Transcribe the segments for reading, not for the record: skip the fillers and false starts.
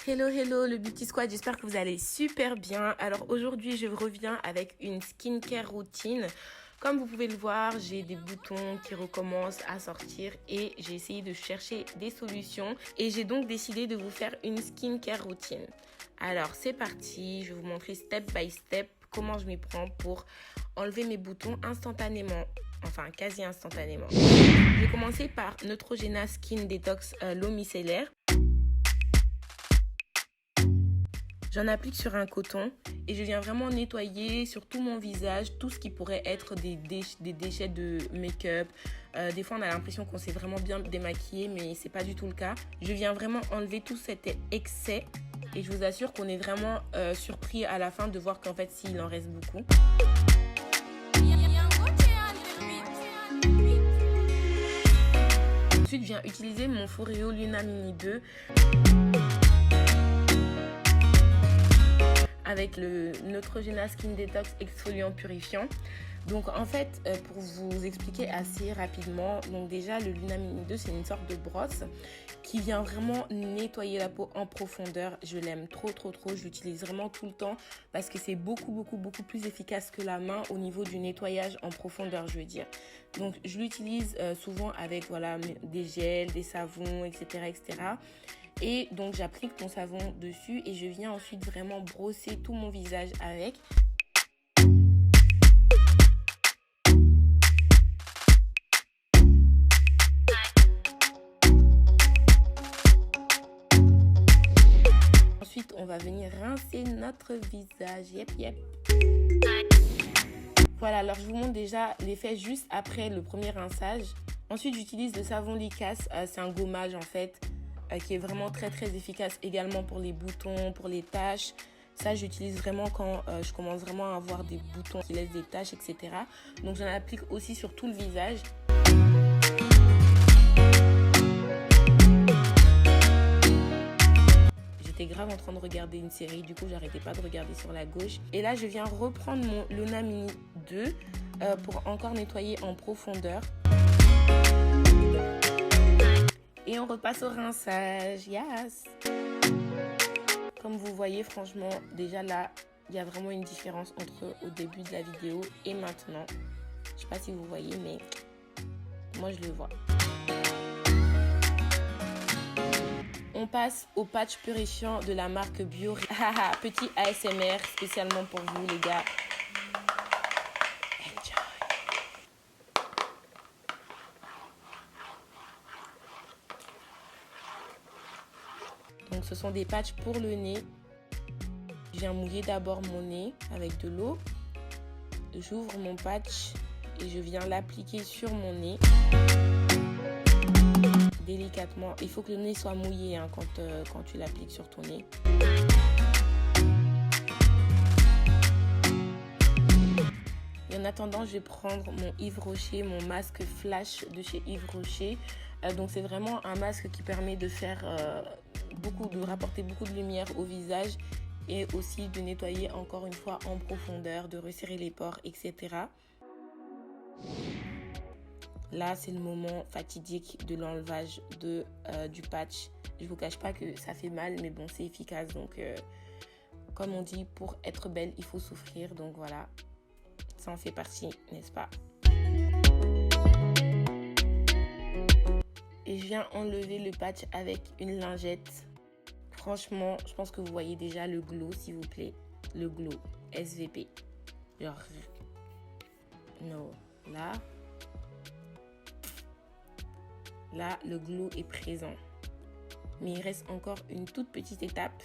Hello hello le Beauty Squad, j'espère que vous allez super bien. Alors aujourd'hui je reviens avec une skincare routine. Comme vous pouvez le voir, j'ai des boutons qui recommencent à sortir et j'ai essayé de chercher des solutions et j'ai donc décidé de vous faire une skincare routine. Alors c'est parti, je vais vous montrer step by step comment je m'y prends pour enlever mes boutons instantanément. Enfin quasi instantanément. Je vais commencer par Neutrogena Skin Detox l'eau micellaire. J'en applique sur un coton et je viens vraiment nettoyer sur tout mon visage, tout ce qui pourrait être des déchets de make-up. Des fois, on a l'impression qu'on s'est vraiment bien démaquillé, mais c'est pas du tout le cas. Je viens vraiment enlever tout cet excès et je vous assure qu'on est vraiment surpris à la fin de voir qu'en fait, s'il en reste beaucoup. Ensuite, je viens utiliser mon Foreo Luna Mini 2. Avec le Neutrogena Skin Detox exfoliant purifiant. Donc en fait, pour vous expliquer assez rapidement, donc déjà le Luna Mini 2 c'est une sorte de brosse qui vient vraiment nettoyer la peau en profondeur. Je l'aime trop, je l'utilise vraiment tout le temps parce que c'est beaucoup plus efficace que la main au niveau du nettoyage en profondeur, je veux dire. Donc je l'utilise souvent avec voilà, des gels, des savons, etc. Et donc j'applique mon savon dessus et je viens ensuite vraiment brosser tout mon visage avec. Ensuite on va venir rincer notre visage. Yep. Voilà, alors je vous montre déjà l'effet juste après le premier rinçage. Ensuite j'utilise le savon Licasse, c'est un gommage en fait. Qui est vraiment très efficace également pour les boutons, pour les taches. Ça, j'utilise vraiment quand je commence vraiment à avoir des boutons qui laissent des taches, etc. Donc, j'en applique aussi sur tout le visage. J'étais grave en train de regarder une série, du coup, j'arrêtais pas de regarder sur la gauche. Et là, je viens reprendre mon Luna Mini 2 pour encore nettoyer en profondeur. Et on repasse au rinçage, yes! Comme vous voyez, franchement, déjà là, il y a vraiment une différence entre au début de la vidéo et maintenant. Je sais pas si vous voyez, mais moi je le vois. On passe au patch purifiant de la marque Bio. Petit ASMR spécialement pour vous les gars. Donc ce sont des patchs pour le nez. Je viens mouiller d'abord mon nez avec de l'eau. J'ouvre mon patch et je viens l'appliquer sur mon nez. Délicatement. Il faut que le nez soit mouillé hein, quand tu l'appliques sur ton nez. Et en attendant, je vais prendre mon Yves Rocher, mon masque flash de chez Yves Rocher. Donc c'est vraiment un masque qui permet de faire de rapporter beaucoup de lumière au visage et aussi de nettoyer encore une fois en profondeur, de resserrer les pores, etc. Là, c'est le moment fatidique de l'enlevage du patch. Je vous cache pas que ça fait mal, mais bon, c'est efficace. Donc, comme on dit, pour être belle, il faut souffrir. Donc voilà, ça en fait partie, n'est-ce pas? Et je viens enlever le patch avec une lingette. Franchement, je pense que vous voyez déjà le glow, s'il vous plaît. Le glow, SVP. Genre, non, là. Là, le glow est présent. Mais il reste encore une toute petite étape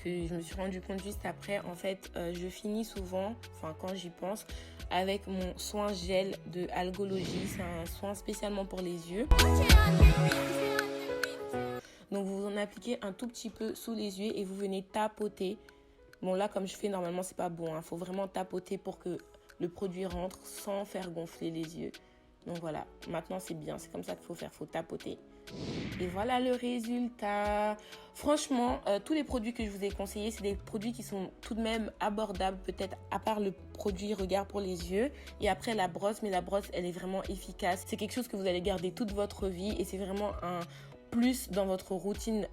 que je me suis rendu compte juste après. En fait, je finis souvent, enfin quand j'y pense, avec mon soin gel de Algologie. C'est un soin spécialement pour les yeux. Donc vous en appliquez un tout petit peu sous les yeux et vous venez tapoter. Bon là comme je fais normalement c'est pas bon. Faut vraiment tapoter pour que le produit rentre sans faire gonfler les yeux. Donc voilà, maintenant c'est bien. C'est comme ça qu'il faut faire, faut tapoter. Et voilà le résultat. Franchement, tous les produits que je vous ai conseillés, c'est des produits qui sont tout de même abordables, peut-être à part le produit Regard pour les yeux. Et après la brosse, mais la brosse, elle est vraiment efficace. C'est quelque chose que vous allez garder toute votre vie et c'est vraiment un plus dans votre routine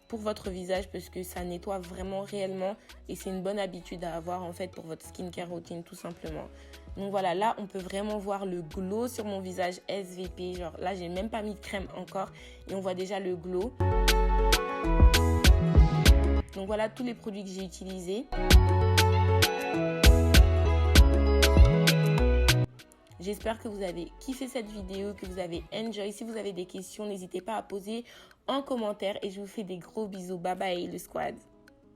pour votre visage parce que ça nettoie vraiment réellement et c'est une bonne habitude à avoir en fait pour votre skincare routine tout simplement. Donc voilà, là on peut vraiment voir le glow sur mon visage SVP. Genre là j'ai même pas mis de crème encore et on voit déjà le glow. Donc voilà tous les produits que j'ai utilisés. J'espère que vous avez kiffé cette vidéo, que vous avez enjoy. Si vous avez des questions, n'hésitez pas à poser en commentaire et je vous fais des gros bisous. Bye bye le squad.